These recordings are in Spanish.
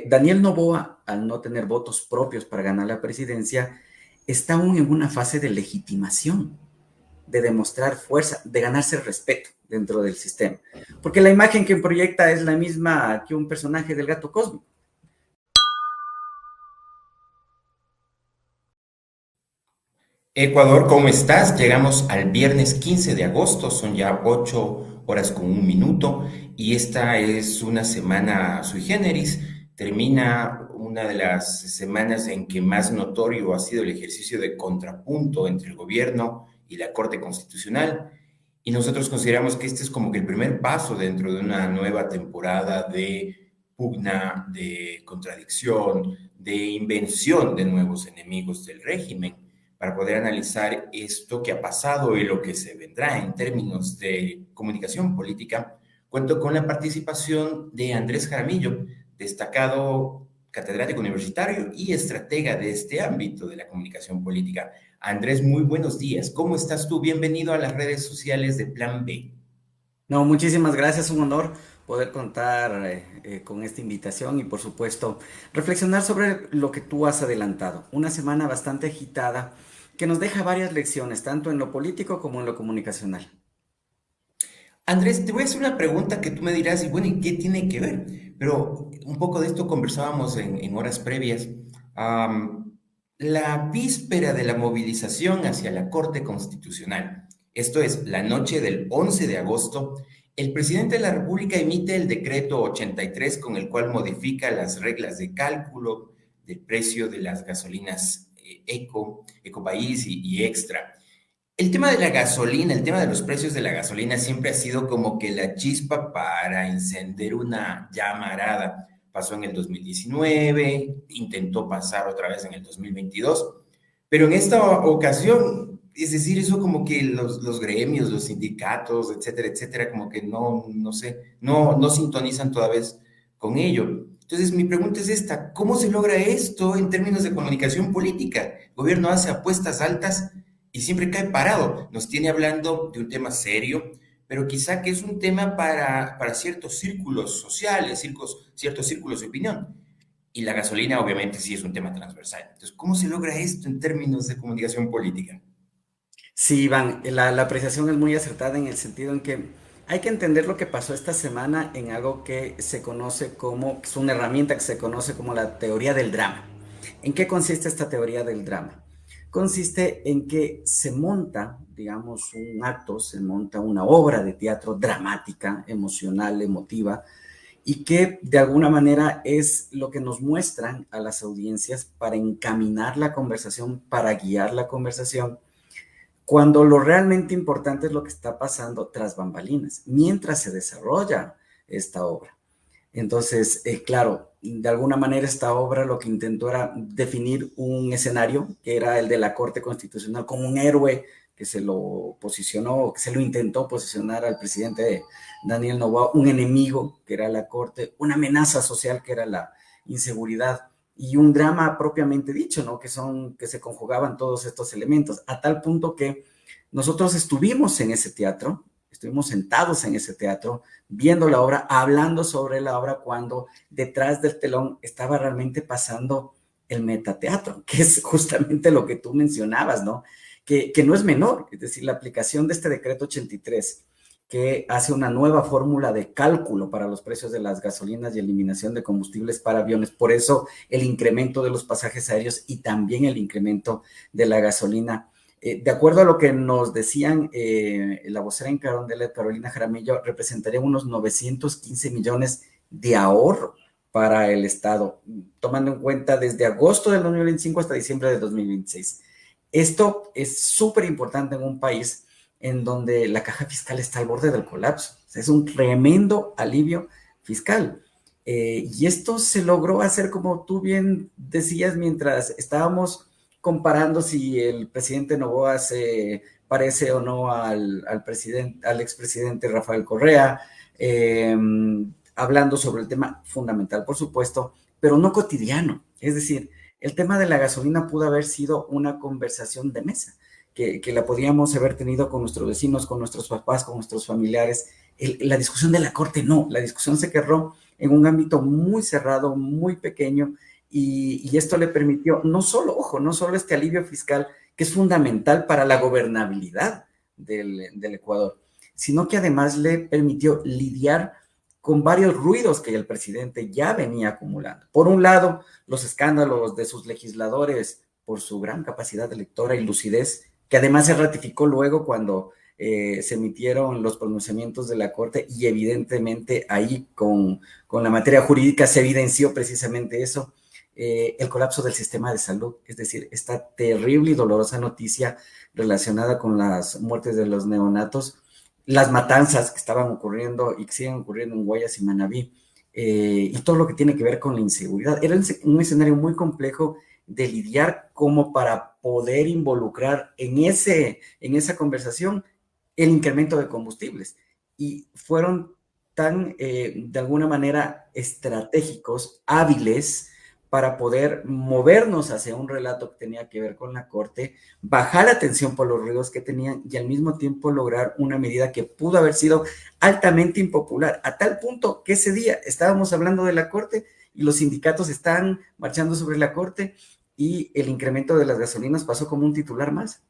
Daniel Noboa, al no tener votos propios para ganar la presidencia, está aún en una fase de legitimación, de demostrar fuerza, de ganarse respeto dentro del sistema. Porque la imagen que proyecta es la misma que un personaje del gato cósmico. Ecuador, ¿cómo estás? Llegamos al viernes 15 de agosto, son ya 8 horas con un minuto y esta es una semana sui generis. Termina una de las semanas en que más notorio ha sido el ejercicio de contrapunto entre el gobierno y la Corte Constitucional, y nosotros consideramos que este es como que el primer paso dentro de una nueva temporada de pugna, de contradicción, de invención de nuevos enemigos del régimen, para poder analizar esto que ha pasado y lo que se vendrá en términos de comunicación política. Cuento con la participación de Andrés Jaramillo, destacado catedrático universitario y estratega de este ámbito de la comunicación política. Andrés, muy buenos días. ¿Cómo estás tú? Bienvenido a las redes sociales de Plan B. No, muchísimas gracias, un honor poder contar con esta invitación y por supuesto reflexionar sobre lo que tú has adelantado. Una semana bastante agitada que nos deja varias lecciones, tanto en lo político como en lo comunicacional. Andrés, te voy a hacer una pregunta que tú me dirás, y bueno, ¿y qué tiene que ver? Pero un poco de esto conversábamos en horas previas. Am, la víspera de la movilización hacia la Corte Constitucional, esto es, la noche del 11 de agosto, el presidente de la República emite el decreto 83 con el cual modifica las reglas de cálculo del precio de las gasolinas Ecopaís y Extra. El tema de la gasolina, el tema de los precios de la gasolina siempre ha sido como que la chispa para encender una llamarada. Pasó en el 2019, intentó pasar otra vez en el 2022, pero en esta ocasión, es decir, eso como que los gremios, los sindicatos, etcétera, etcétera, como que no sé, no sintonizan toda vez con ello. Entonces, mi pregunta es esta: ¿cómo se logra esto en términos de comunicación política? El gobierno hace apuestas altas y siempre cae parado. Nos tiene hablando de un tema serio, pero quizá que es un tema para ciertos círculos sociales, ciertos círculos de opinión. Y la gasolina obviamente sí es un tema transversal. Entonces, ¿cómo se logra esto en términos de comunicación política? Sí, Iván, la apreciación es muy acertada en el sentido en que hay que entender lo que pasó esta semana en algo que se conoce como, es una herramienta que se conoce como la teoría del drama. ¿En qué consiste esta teoría del drama? Consiste en que se monta, digamos, un acto, se monta una obra de teatro dramática, emocional, emotiva, y que de alguna manera es lo que nos muestran a las audiencias para encaminar la conversación, para guiar la conversación cuando lo realmente importante es lo que está pasando tras bambalinas, mientras se desarrolla esta obra. Entonces, claro, de alguna manera esta obra lo que intentó era definir un escenario, que era el de la Corte Constitucional, como un héroe que se lo posicionó, que se lo intentó posicionar al presidente Daniel Noboa, un enemigo, que era la Corte, una amenaza social, que era la inseguridad, y un drama propiamente dicho, ¿no? Que se conjugaban todos estos elementos, a tal punto que nosotros estuvimos en ese teatro, estuvimos sentados en ese teatro, viendo la obra, hablando sobre la obra, cuando detrás del telón estaba realmente pasando el metateatro, que es justamente lo que tú mencionabas, ¿no? Que no es menor, es decir, la aplicación de este decreto 83, que hace una nueva fórmula de cálculo para los precios de las gasolinas y eliminación de combustibles para aviones. Por eso el incremento de los pasajes aéreos y también el incremento de la gasolina. De acuerdo a lo que nos decían la vocera en Carondelet, Carolina Jaramillo, representaría unos 915 millones de ahorro para el Estado, tomando en cuenta desde agosto del 2025 hasta diciembre de 2026. Esto es súper importante en un país en donde la caja fiscal está al borde del colapso. O sea, es un tremendo alivio fiscal. Y esto se logró hacer, como tú bien decías, mientras estábamos comparando si el presidente Noboa se parece o no al expresidente Rafael Correa, eh, hablando sobre el tema fundamental, por supuesto, pero no cotidiano. Es decir, el tema de la gasolina pudo haber sido una conversación de mesa, que la podíamos haber tenido con nuestros vecinos, con nuestros papás, con nuestros familiares. La discusión de la corte no, la discusión se quebró en un ámbito muy cerrado, muy pequeño, y esto le permitió no solo, ojo, no solo este alivio fiscal, que es fundamental para la gobernabilidad del Ecuador, sino que además le permitió lidiar con varios ruidos que el presidente ya venía acumulando. Por un lado, los escándalos de sus legisladores por su gran capacidad electora y lucidez, que además se ratificó luego cuando se emitieron los pronunciamientos de la Corte y evidentemente ahí con la materia jurídica se evidenció precisamente eso, el colapso del sistema de salud, es decir, esta terrible y dolorosa noticia relacionada con las muertes de los neonatos, las matanzas que estaban ocurriendo y que siguen ocurriendo en Guayas y Manabí, y todo lo que tiene que ver con la inseguridad. Era un escenario muy complejo de lidiar como para poder involucrar en esa conversación el incremento de combustibles. Y fueron tan, de alguna manera, estratégicos, hábiles, para poder movernos hacia un relato que tenía que ver con la Corte, bajar la tensión por los ruidos que tenían y al mismo tiempo lograr una medida que pudo haber sido altamente impopular, a tal punto que ese día estábamos hablando de la Corte y los sindicatos estaban marchando sobre la Corte y el incremento de las gasolinas pasó como un titular más.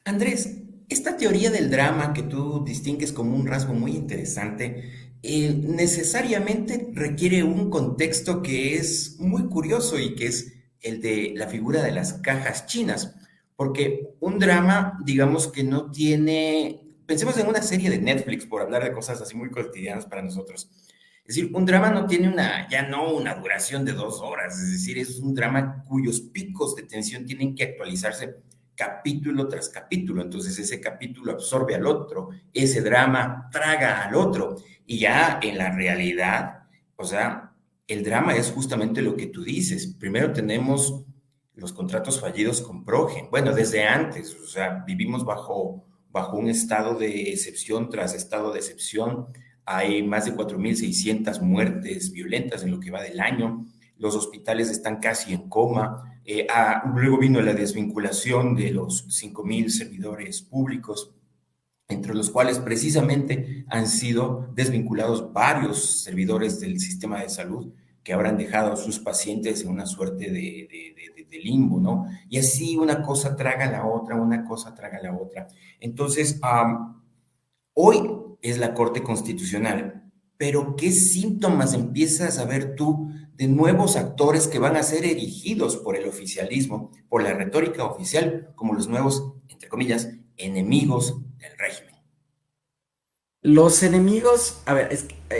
Andrés, esta teoría del drama que tú distingues como un rasgo muy interesante, necesariamente requiere un contexto que es muy curioso y que es el de la figura de las cajas chinas, porque un drama, digamos que no tiene, pensemos en una serie de Netflix, por hablar de cosas así muy cotidianas para nosotros. Es decir, un drama no tiene ya no una duración de 2 horas, es decir, es un drama cuyos picos de tensión tienen que actualizarse capítulo tras capítulo. Entonces ese capítulo absorbe al otro, ese drama traga al otro. Y ya en la realidad, o sea, el drama es justamente lo que tú dices. Primero tenemos los contratos fallidos con Progen. Bueno, desde antes, o sea, vivimos bajo un estado de excepción tras estado de excepción. Hay más de 4.600 muertes violentas en lo que va del año. Los hospitales están casi en coma. Luego vino la desvinculación de los 5.000 servidores públicos, entre los cuales precisamente han sido desvinculados varios servidores del sistema de salud que habrán dejado a sus pacientes en una suerte de limbo, ¿no? Y así una cosa traga la otra, una cosa traga la otra. Entonces, hoy es la Corte Constitucional, pero ¿qué síntomas empiezas a ver tú de nuevos actores que van a ser erigidos por el oficialismo, por la retórica oficial, como los nuevos, entre comillas, enemigos del régimen? Los enemigos, a ver,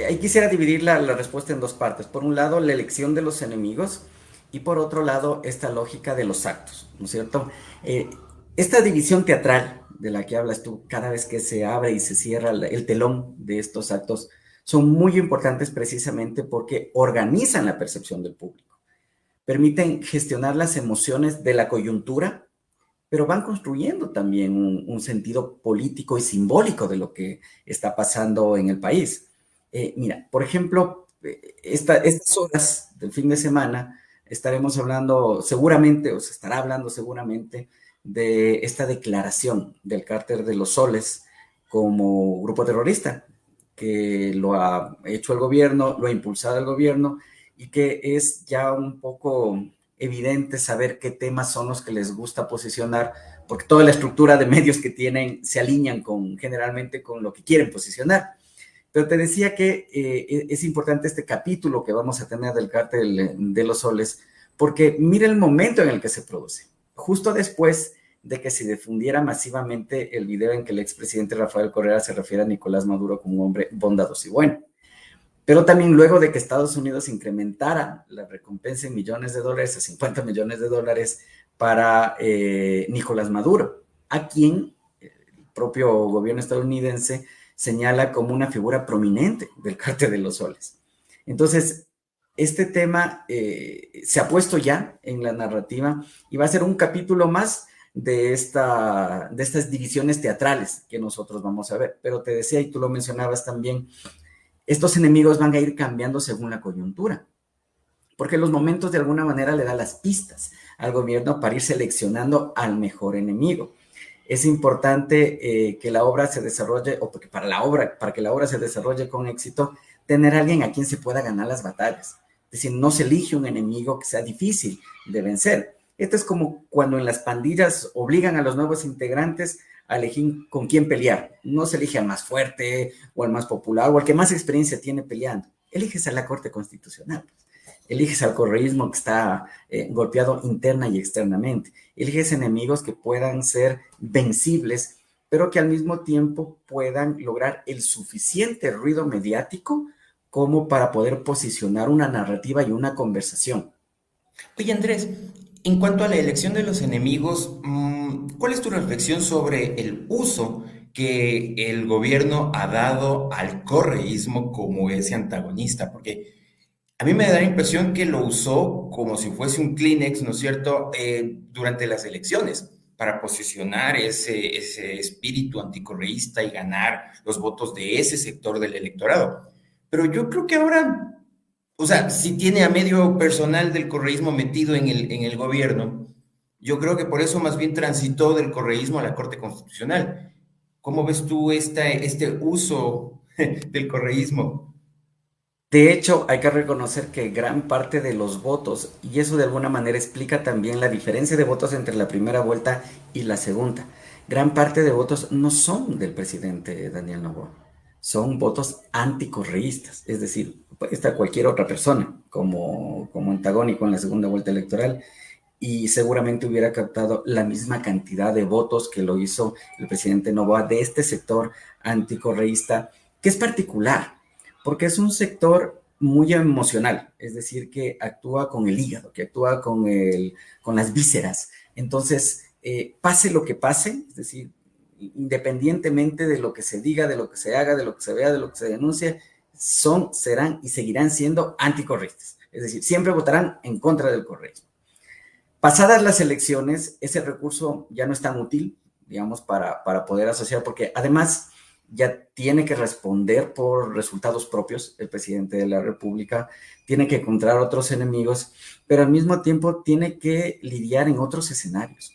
ahí quisiera dividir la respuesta en dos partes. Por un lado, la elección de los enemigos y por otro lado, esta lógica de los actos, ¿no es cierto? Esta división teatral de la que hablas tú, cada vez que se abre y se cierra el telón de estos actos, son muy importantes precisamente porque organizan la percepción del público, permiten gestionar las emociones de la coyuntura, pero van construyendo también un sentido político y simbólico de lo que está pasando en el país. Mira, por ejemplo, estas horas del fin de semana estaremos hablando seguramente, o se estará hablando seguramente, de esta declaración del Cártel de los Soles como grupo terrorista, que lo ha hecho el gobierno, lo ha impulsado el gobierno y que es ya un poco evidente saber qué temas son los que les gusta posicionar, porque toda la estructura de medios que tienen se alinean generalmente con lo que quieren posicionar. Pero te decía que es importante este capítulo que vamos a tener del Cártel de los Soles, porque mira el momento en el que se produce. Justo después de que se difundiera masivamente el video en que el expresidente Rafael Correa se refiere a Nicolás Maduro como un hombre bondadoso y bueno. Pero también luego de que Estados Unidos incrementara la recompensa en millones de dólares a 50 millones de dólares para Nicolás Maduro, a quien el propio gobierno estadounidense señala como una figura prominente del Cártel de los Soles. Entonces, este tema se ha puesto ya en la narrativa y va a ser un capítulo más de estas divisiones teatrales que nosotros vamos a ver. Pero te decía, y tú lo mencionabas también, estos enemigos van a ir cambiando según la coyuntura, porque los momentos de alguna manera le dan las pistas al gobierno para ir seleccionando al mejor enemigo. Es importante que la obra se desarrolle, o porque para que la obra se desarrolle con éxito, tener a alguien a quien se pueda ganar las batallas. Es decir, no se elige un enemigo que sea difícil de vencer. Esto es como cuando en las pandillas obligan a los nuevos integrantes a elegir con quién pelear. No se elige al más fuerte o al más popular o al que más experiencia tiene peleando. Eliges a la Corte Constitucional. Eliges al correísmo que está golpeado interna y externamente. Eliges enemigos que puedan ser vencibles, pero que al mismo tiempo puedan lograr el suficiente ruido mediático como para poder posicionar una narrativa y una conversación. Oye, Andrés, en cuanto a la elección de los enemigos, ¿cuál es tu reflexión sobre el uso que el gobierno ha dado al correísmo como ese antagonista? Porque a mí me da la impresión que lo usó como si fuese un Kleenex, ¿no es cierto?, durante las elecciones para posicionar ese espíritu anticorreísta y ganar los votos de ese sector del electorado. Pero yo creo que ahora, o sea, si tiene a medio personal del correísmo metido en el gobierno, yo creo que por eso más bien transitó del correísmo a la Corte Constitucional. ¿Cómo ves tú este uso del correísmo? De hecho, hay que reconocer que gran parte de los votos, y eso de alguna manera explica también la diferencia de votos entre la primera vuelta y la segunda, gran parte de votos no son del presidente Daniel Noboa, son votos anticorreístas, es decir, está cualquier otra persona como antagónico en la segunda vuelta electoral y seguramente hubiera captado la misma cantidad de votos que lo hizo el presidente Noboa de este sector anticorreísta, que es particular porque es un sector muy emocional, es decir, que actúa con el hígado, que actúa con las vísceras. Entonces, pase lo que pase, es decir, independientemente de lo que se diga, de lo que se haga, de lo que se vea, de lo que se denuncie, son, serán y seguirán siendo anticorreístas. Es decir, siempre votarán en contra del correísmo. Pasadas las elecciones, ese recurso ya no es tan útil, digamos, para poder asociar, porque además ya tiene que responder por resultados propios el presidente de la República, tiene que encontrar otros enemigos, pero al mismo tiempo tiene que lidiar en otros escenarios.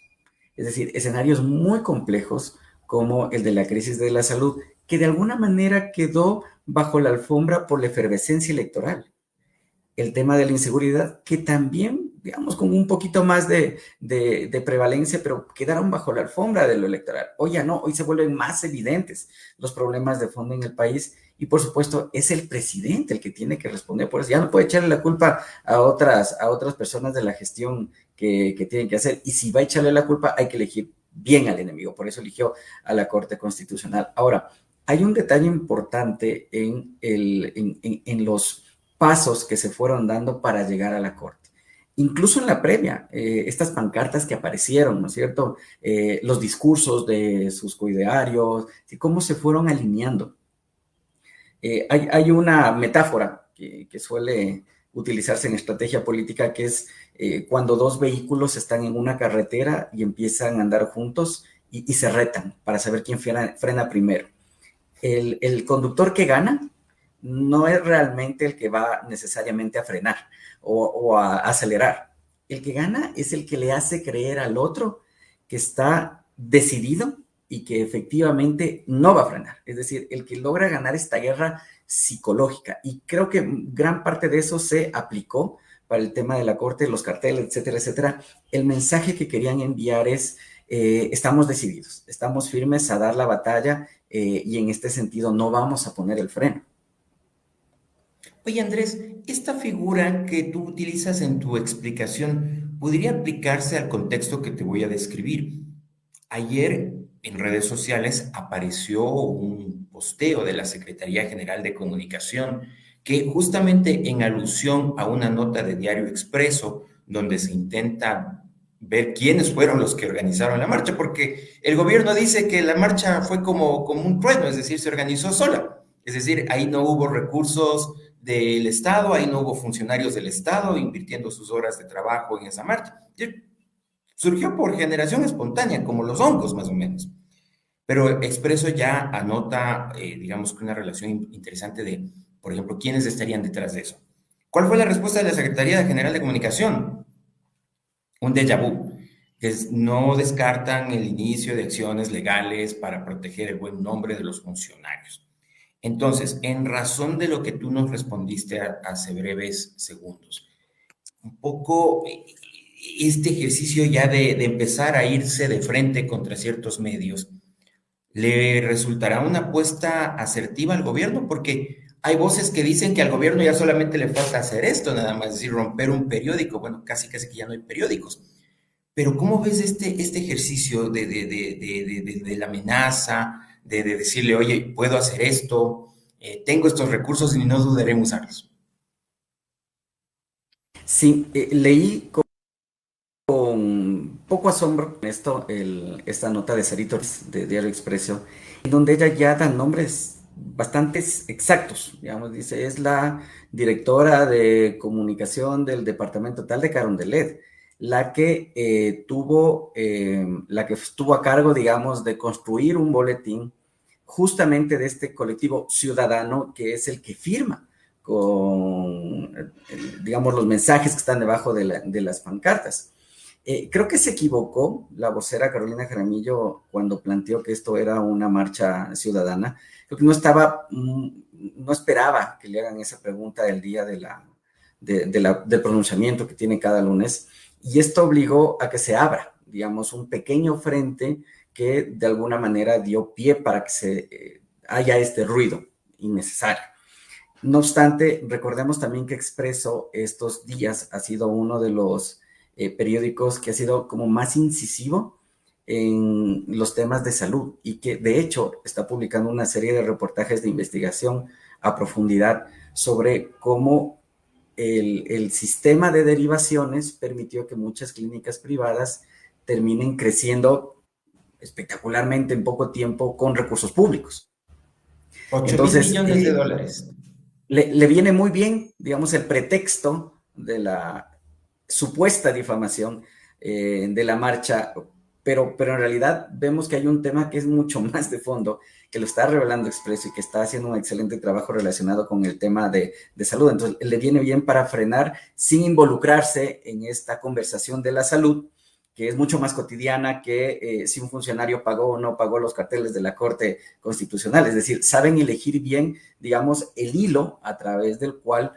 Es decir, escenarios muy complejos como el de la crisis de la salud, que de alguna manera quedó bajo la alfombra por la efervescencia electoral. El tema de la inseguridad, que también, digamos, con un poquito más de prevalencia, pero quedaron bajo la alfombra de lo electoral. Hoy ya no, hoy se vuelven más evidentes los problemas de fondo en el país y, por supuesto, es el presidente el que tiene que responder por eso. Ya no puede echarle la culpa a otras personas de la gestión que tienen que hacer. Y si va a echarle la culpa, hay que elegir bien al enemigo. Por eso eligió a la Corte Constitucional. Ahora, hay un detalle importante en los pasos que se fueron dando para llegar a la Corte. Incluso en la previa, estas pancartas que aparecieron, ¿no es cierto? Los discursos de sus coidearios, cómo se fueron alineando. Hay una metáfora que suele utilizarse en estrategia política que es cuando dos vehículos están en una carretera y empiezan a andar juntos y se retan para saber quién frena primero. El conductor que gana no es realmente el que va necesariamente a frenar o a acelerar. El que gana es el que le hace creer al otro que está decidido y que efectivamente no va a frenar. Es decir, el que logra ganar esta guerra psicológica. Y creo que gran parte de eso se aplicó para el tema de la Corte, los carteles, etcétera, etcétera. El mensaje que querían enviar es, estamos decididos, estamos firmes a dar la batalla y en este sentido no vamos a poner el freno. Oye, Andrés, esta figura que tú utilizas en tu explicación podría aplicarse al contexto que te voy a describir. Ayer en redes sociales apareció un posteo de la Secretaría General de Comunicación que justamente en alusión a una nota de Diario Expreso donde se intenta ver quiénes fueron los que organizaron la marcha, porque el gobierno dice que la marcha fue como un trueno, es decir, se organizó sola. Es decir, ahí no hubo recursos del Estado, ahí no hubo funcionarios del Estado invirtiendo sus horas de trabajo en esa marcha. Surgió por generación espontánea, como los hongos más o menos. Pero Expreso ya anota, digamos que una relación interesante de, por ejemplo, quiénes estarían detrás de eso. ¿Cuál fue la respuesta de la Secretaría General de Comunicación? Un déjà vu, que no descartan el inicio de acciones legales para proteger el buen nombre de los funcionarios. Entonces, en razón de lo que tú nos respondiste hace breves segundos, un poco este ejercicio ya de empezar a irse de frente contra ciertos medios, ¿le resultará una apuesta asertiva al gobierno? Porque hay voces que dicen que al gobierno ya solamente le falta hacer esto, nada más, es decir, romper un periódico. Bueno, casi casi que ya no hay periódicos. Pero ¿cómo ves este ejercicio de la amenaza, de decirle, oye, puedo hacer esto, tengo estos recursos y no dudaré en usarlos? Sí, leí con poco asombro en esto, esta nota de Sarito de Diario Expreso, en donde ella ya da nombres bastante exactos, digamos, dice, es la directora de comunicación del departamento tal de Carondelet, la que estuvo a cargo, digamos, de construir un boletín justamente de este colectivo ciudadano que es el que firma con, digamos, los mensajes que están debajo de las pancartas. Creo que se equivocó la vocera Carolina Jaramillo cuando planteó que esto era una marcha ciudadana. Creo que no esperaba que le hagan esa pregunta del día del pronunciamiento que tiene cada lunes. Y esto obligó a que se abra, digamos, un pequeño frente que de alguna manera dio pie para que haya este ruido innecesario. No obstante, recordemos también que Expreso estos días ha sido uno de los periódicos que ha sido como más incisivo en los temas de salud y que de hecho está publicando una serie de reportajes de investigación a profundidad sobre cómo el sistema de derivaciones permitió que muchas clínicas privadas terminen creciendo espectacularmente en poco tiempo con recursos públicos. 8.000 Entonces, millones de dólares. le viene muy bien, digamos, el pretexto de la supuesta difamación de la marcha, pero en realidad vemos que hay un tema que es mucho más de fondo, que lo está revelando Expreso y que está haciendo un excelente trabajo relacionado con el tema de salud. Entonces, le viene bien para frenar sin involucrarse en esta conversación de la salud, que es mucho más cotidiana que si un funcionario pagó o no pagó los carteles de la Corte Constitucional. Es decir, saben elegir bien, digamos, el hilo a través del cual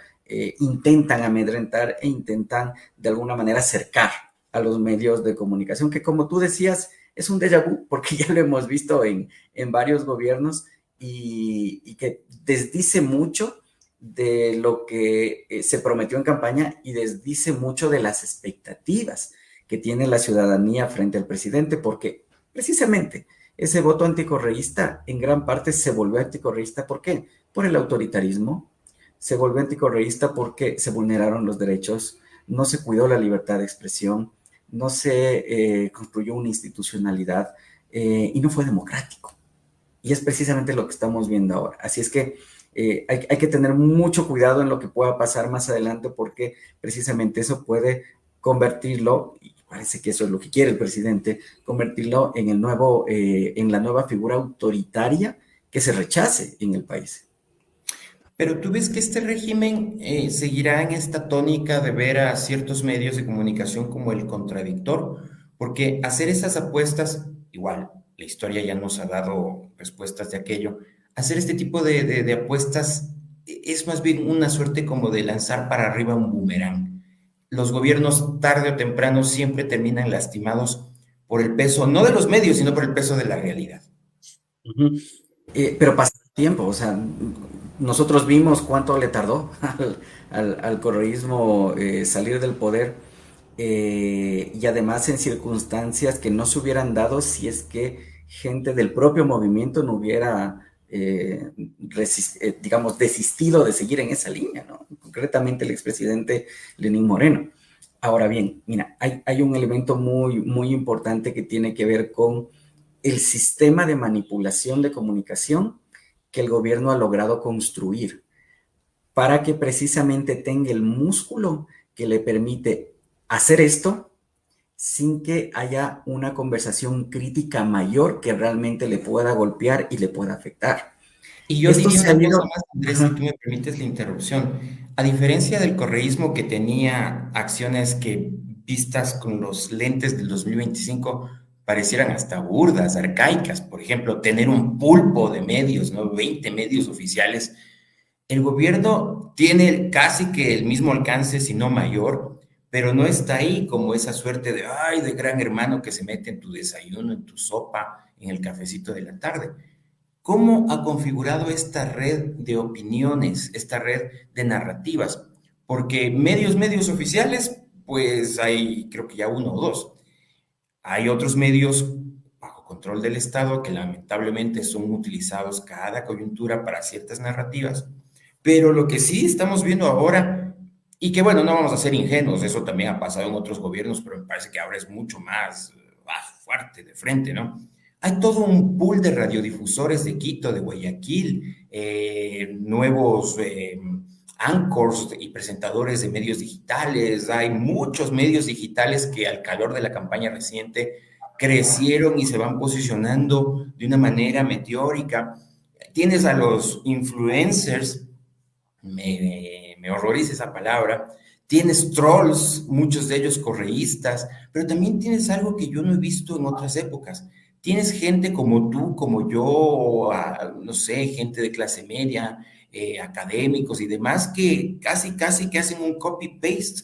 intentan amedrentar e intentan de alguna manera acercar a los medios de comunicación, que como tú decías, es un déjà vu, porque ya lo hemos visto en varios gobiernos y que desdice mucho de lo que se prometió en campaña y desdice mucho de las expectativas que tiene la ciudadanía frente al presidente, porque precisamente ese voto anticorreísta en gran parte se volvió anticorreísta. ¿Por qué? Por el autoritarismo. Se volvió anticorreísta porque se vulneraron los derechos, no se cuidó la libertad de expresión, no se construyó una institucionalidad y no fue democrático. Y es precisamente lo que estamos viendo ahora. Así es que hay que tener mucho cuidado en lo que pueda pasar más adelante porque precisamente eso puede convertirlo, y parece que eso es lo que quiere el presidente, convertirlo en la nueva figura autoritaria que se rechace en el país. Pero tú ves que este régimen seguirá en esta tónica de ver a ciertos medios de comunicación como el contradictor, porque hacer esas apuestas, igual, la historia ya nos ha dado respuestas de aquello, hacer este tipo de apuestas es más bien una suerte como de lanzar para arriba un boomerang. Los gobiernos tarde o temprano siempre terminan lastimados por el peso, no de los medios, sino por el peso de la realidad. Uh-huh. Pero pasa tiempo, o sea, nosotros vimos cuánto le tardó al correísmo salir del poder y además en circunstancias que no se hubieran dado si es que gente del propio movimiento no hubiera, digamos, desistido de seguir en esa línea, ¿no? Concretamente el expresidente Lenín Moreno. Ahora bien, mira, hay un elemento muy, muy importante que tiene que ver con el sistema de manipulación de comunicación que el gobierno ha logrado construir para que precisamente tenga el músculo que le permite hacer esto sin que haya una conversación crítica mayor que realmente le pueda golpear y le pueda afectar. Y yo Esto diría se ha una cosa ido... más, Andrés, si Ajá. tú me permites la interrupción. A diferencia del correísmo que tenía acciones que vistas con los lentes del 2025 parecieran hasta burdas, arcaicas. Por ejemplo, tener un pulpo de medios, ¿no? 20 medios oficiales. El gobierno tiene casi que el mismo alcance, si no mayor, pero no está ahí como esa suerte de, ay, de gran hermano que se mete en tu desayuno, en tu sopa, en el cafecito de la tarde. ¿Cómo ha configurado esta red de opiniones, esta red de narrativas? Porque medios oficiales, pues hay creo que ya uno o dos. Hay otros medios bajo control del Estado que lamentablemente son utilizados cada coyuntura para ciertas narrativas, pero lo que sí estamos viendo ahora, y que bueno, no vamos a ser ingenuos, eso también ha pasado en otros gobiernos, pero me parece que ahora es mucho más fuerte de frente, ¿no? Hay todo un pool de radiodifusores de Quito, de Guayaquil, nuevos anchors y presentadores de medios digitales. Hay muchos medios digitales que al calor de la campaña reciente crecieron y se van posicionando de una manera meteórica. Tienes a los influencers, me horroriza esa palabra. Tienes trolls, muchos de ellos correístas, pero también tienes algo que yo no he visto en otras épocas. Tienes gente como tú, como yo, no sé, gente de clase media, académicos y demás, que casi que hacen un copy-paste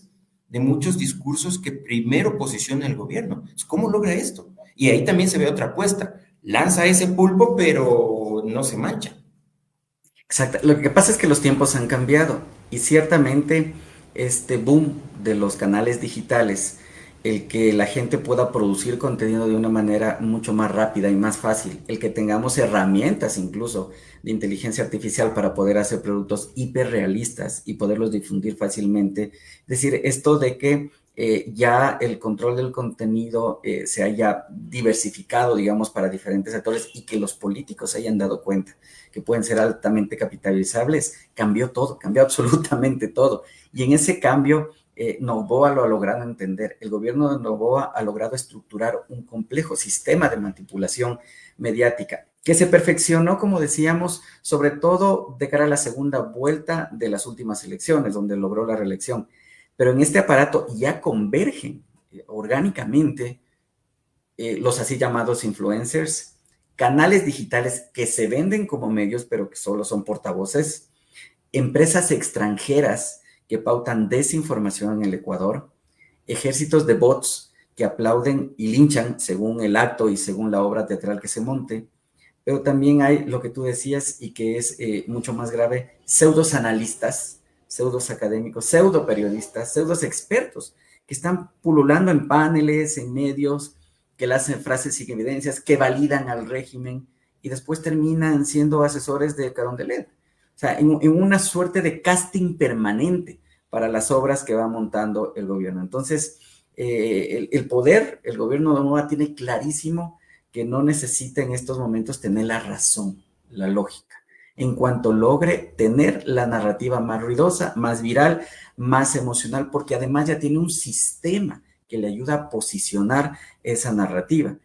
de muchos discursos que primero posiciona el gobierno. ¿Cómo logra esto? Y ahí también se ve otra apuesta. Lanza ese pulpo, pero no se mancha. Exacto. Lo que pasa es que los tiempos han cambiado y ciertamente este boom de los canales digitales, el que la gente pueda producir contenido de una manera mucho más rápida y más fácil, el que tengamos herramientas incluso de inteligencia artificial para poder hacer productos hiperrealistas y poderlos difundir fácilmente. Es decir, esto de que ya el control del contenido se haya diversificado, digamos, para diferentes actores y que los políticos se hayan dado cuenta que pueden ser altamente capitalizables, cambió todo, cambió absolutamente todo. Y en ese cambio, Novoa lo ha logrado entender. El gobierno de Novoa ha logrado estructurar un complejo sistema de manipulación mediática que se perfeccionó, como decíamos, sobre todo de cara a la segunda vuelta de las últimas elecciones, donde logró la reelección. Pero en este aparato ya convergen orgánicamente los así llamados influencers, canales digitales que se venden como medios, pero que solo son portavoces, empresas extranjeras que pautan desinformación en el Ecuador, ejércitos de bots que aplauden y linchan según el acto y según la obra teatral que se monte, pero también hay lo que tú decías y que es mucho más grave, pseudos analistas, pseudos académicos, pseudo periodistas, pseudos expertos que están pululando en paneles, en medios, que le hacen frases sin evidencias, que validan al régimen y después terminan siendo asesores de Carondelet. O sea, en una suerte de casting permanente para las obras que va montando el gobierno. Entonces, el poder, el gobierno de Novoa tiene clarísimo que no necesita en estos momentos tener la razón, la lógica. En cuanto logre tener la narrativa más ruidosa, más viral, más emocional, porque además ya tiene un sistema que le ayuda a posicionar esa narrativa.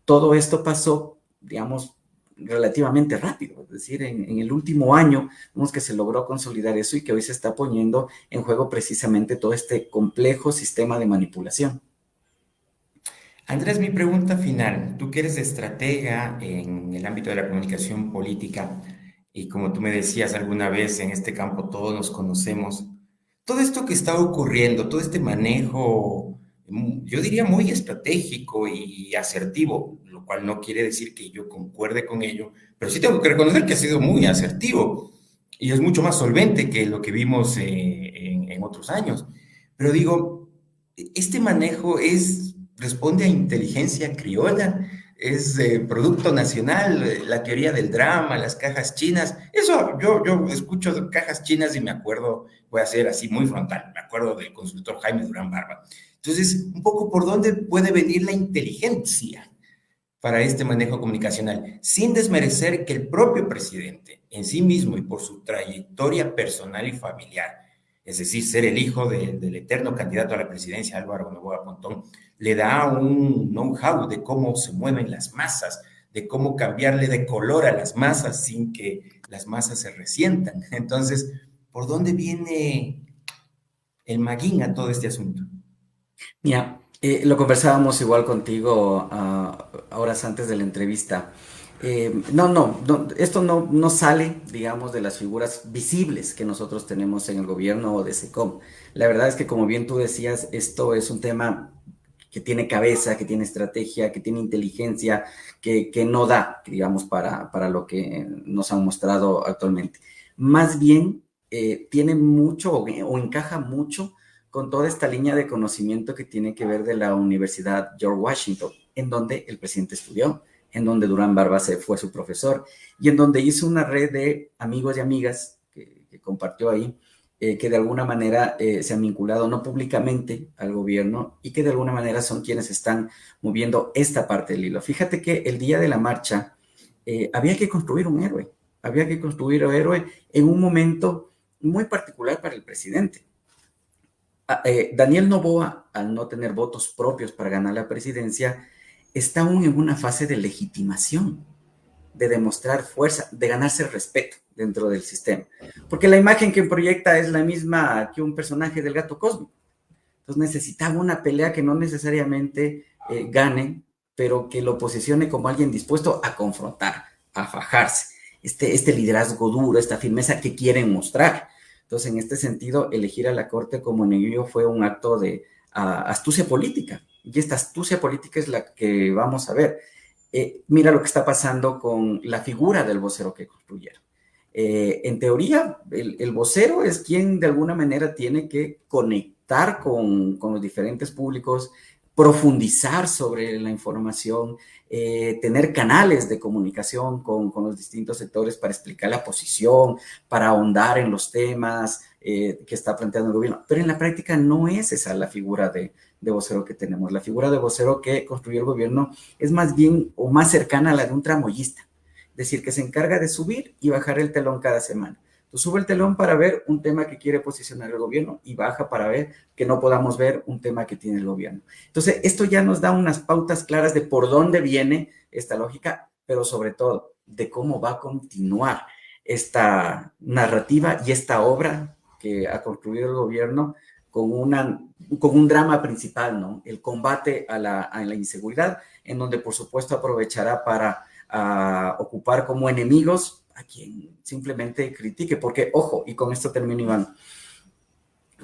Todo esto pasó, digamos, relativamente rápido, es decir, en el último año vemos que se logró consolidar eso y que hoy se está poniendo en juego precisamente todo este complejo sistema de manipulación. Andrés, mi pregunta final. Tú que eres estratega en el ámbito de la comunicación política y como tú me decías alguna vez, en este campo todos nos conocemos. Todo esto que está ocurriendo, todo este manejo, yo diría muy estratégico y asertivo, lo cual no quiere decir que yo concuerde con ello, pero sí tengo que reconocer que ha sido muy asertivo y es mucho más solvente que lo que vimos en otros años. Pero digo, este manejo responde a inteligencia criolla, es producto nacional, la teoría del drama, las cajas chinas. Eso, yo escucho de cajas chinas y me acuerdo, voy a ser así muy frontal, me acuerdo del consultor Jaime Durán Barba. Entonces, un poco por dónde puede venir la inteligencia para este manejo comunicacional, sin desmerecer que el propio presidente en sí mismo y por su trayectoria personal y familiar, es decir, ser el hijo del eterno candidato a la presidencia, Álvaro Noboa Pontón, le da un know-how de cómo se mueven las masas, de cómo cambiarle de color a las masas sin que las masas se resientan. Entonces, ¿por dónde viene el maguín a todo este asunto? Ya, Lo conversábamos igual contigo horas antes de la entrevista. Esto no sale, digamos, de las figuras visibles que nosotros tenemos en el gobierno o de SECOM. La verdad es que, como bien tú decías, esto es un tema que tiene cabeza, que tiene estrategia, que tiene inteligencia, que no da, digamos, para lo que nos han mostrado actualmente. Más bien, tiene mucho o encaja mucho con toda esta línea de conocimiento que tiene que ver de la Universidad George Washington, en donde el presidente estudió, en donde Durán Barbase fue su profesor y en donde hizo una red de amigos y amigas que compartió ahí, que de alguna manera se han vinculado no públicamente al gobierno y que de alguna manera son quienes están moviendo esta parte del hilo. Fíjate que el día de la marcha había que construir un héroe, había que construir un héroe en un momento muy particular para el presidente. Daniel Noboa, al no tener votos propios para ganar la presidencia, está aún en una fase de legitimación, de demostrar fuerza, de ganarse respeto dentro del sistema. Porque la imagen que proyecta es la misma que un personaje del gato cósmico. Entonces necesitaba una pelea que no necesariamente gane, pero que lo posicione como alguien dispuesto a confrontar, a fajarse. Este liderazgo duro, esta firmeza que quieren mostrar. Entonces, en este sentido, elegir a la Corte como enemigo fue un acto de astucia política. Y esta astucia política es la que vamos a ver. Mira lo que está pasando con la figura del vocero que construyeron. En teoría, el vocero es quien de alguna manera tiene que conectar con los diferentes públicos, profundizar sobre la información, tener canales de comunicación con los distintos sectores para explicar la posición, para ahondar en los temas que está planteando el gobierno. Pero en la práctica no es esa la figura de vocero que tenemos. La figura de vocero que construyó el gobierno es más bien o más cercana a la de un tramoyista. Es decir, que se encarga de subir y bajar el telón cada semana. Entonces, sube el telón para ver un tema que quiere posicionar el gobierno y baja para ver que no podamos ver un tema que tiene el gobierno. Entonces, esto ya nos da unas pautas claras de por dónde viene esta lógica, pero sobre todo de cómo va a continuar esta narrativa y esta obra que ha construido el gobierno con un drama principal, ¿no? El combate a la inseguridad, en donde por supuesto aprovechará para ocupar como enemigos a quien simplemente critique, porque, ojo, y con esto termino, Iván,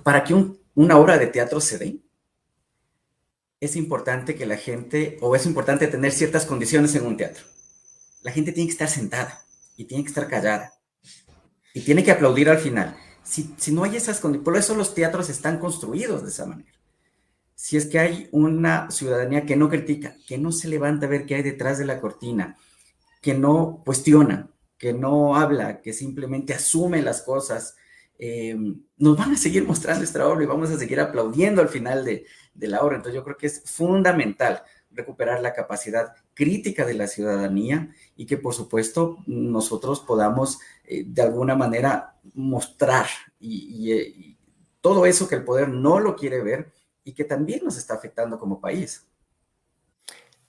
para que una obra de teatro se dé, es importante que la gente, o es importante tener ciertas condiciones en un teatro. La gente tiene que estar sentada y tiene que estar callada y tiene que aplaudir al final. Si no hay esas condiciones, por eso los teatros están construidos de esa manera. Si es que hay una ciudadanía que no critica, que no se levanta a ver qué hay detrás de la cortina, que no cuestiona, que no habla, que simplemente asume las cosas, nos van a seguir mostrando esta obra y vamos a seguir aplaudiendo al final de la obra. Entonces yo creo que es fundamental recuperar la capacidad crítica de la ciudadanía y que por supuesto nosotros podamos de alguna manera mostrar y todo eso que el poder no lo quiere ver y que también nos está afectando como país.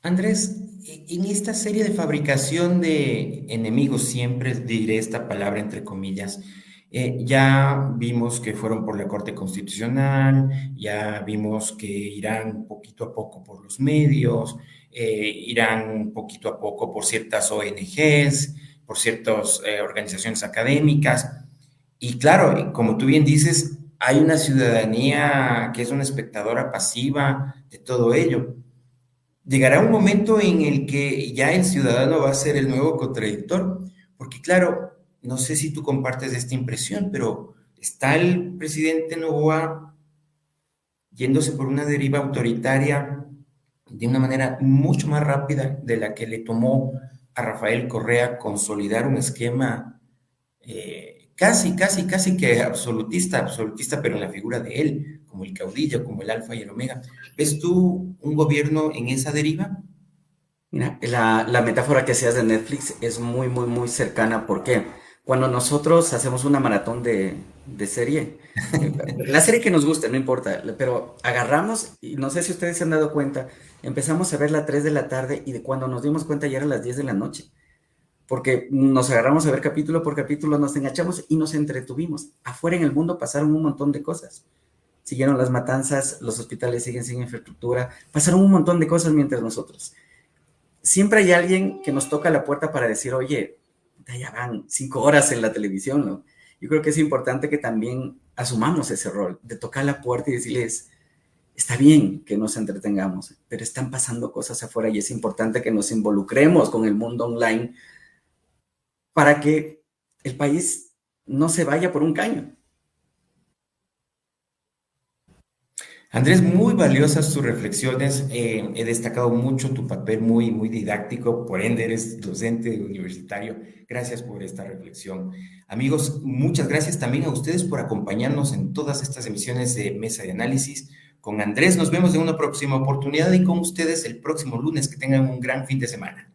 Andrés, en esta serie de fabricación de enemigos, siempre diré esta palabra entre comillas, ya vimos que fueron por la Corte Constitucional, ya vimos que irán poquito a poco por los medios, irán poquito a poco por ciertas ONGs, por ciertas organizaciones académicas. Y claro, como tú bien dices, hay una ciudadanía que es una espectadora pasiva de todo ello. Llegará un momento en el que ya el ciudadano va a ser el nuevo contradictor, porque claro, no sé si tú compartes esta impresión, pero está el presidente Noboa yéndose por una deriva autoritaria de una manera mucho más rápida de la que le tomó a Rafael Correa consolidar un esquema casi que absolutista, pero en la figura de él, como el caudillo, como el alfa y el omega. ¿Ves tú un gobierno en esa deriva? Mira, la metáfora que hacías de Netflix es muy cercana porque cuando nosotros hacemos una maratón de serie, la serie que nos guste, no importa, pero agarramos, y no sé si ustedes se han dado cuenta, empezamos a verla a 3 de la tarde y de cuando nos dimos cuenta ya eran las 10 de la noche, porque nos agarramos a ver capítulo por capítulo, nos enganchamos y nos entretuvimos. Afuera en el mundo pasaron un montón de cosas. siguieron las matanzas, los hospitales siguen sin infraestructura, pasaron un montón de cosas mientras nosotros. Siempre hay alguien que nos toca la puerta para decir, oye, ya van 5 horas en la televisión, ¿no? Yo creo que es importante que también asumamos ese rol, de tocar la puerta y decirles, está bien que nos entretengamos, pero están pasando cosas afuera y es importante que nos involucremos con el mundo online para que el país no se vaya por un caño. Andrés, muy valiosas tus reflexiones. He destacado mucho tu papel muy didáctico, por ende eres docente universitario. Gracias por esta reflexión. Amigos, muchas gracias también a ustedes por acompañarnos en todas estas emisiones de Mesa de Análisis. Con Andrés nos vemos en una próxima oportunidad y con ustedes el próximo lunes. Que tengan un gran fin de semana.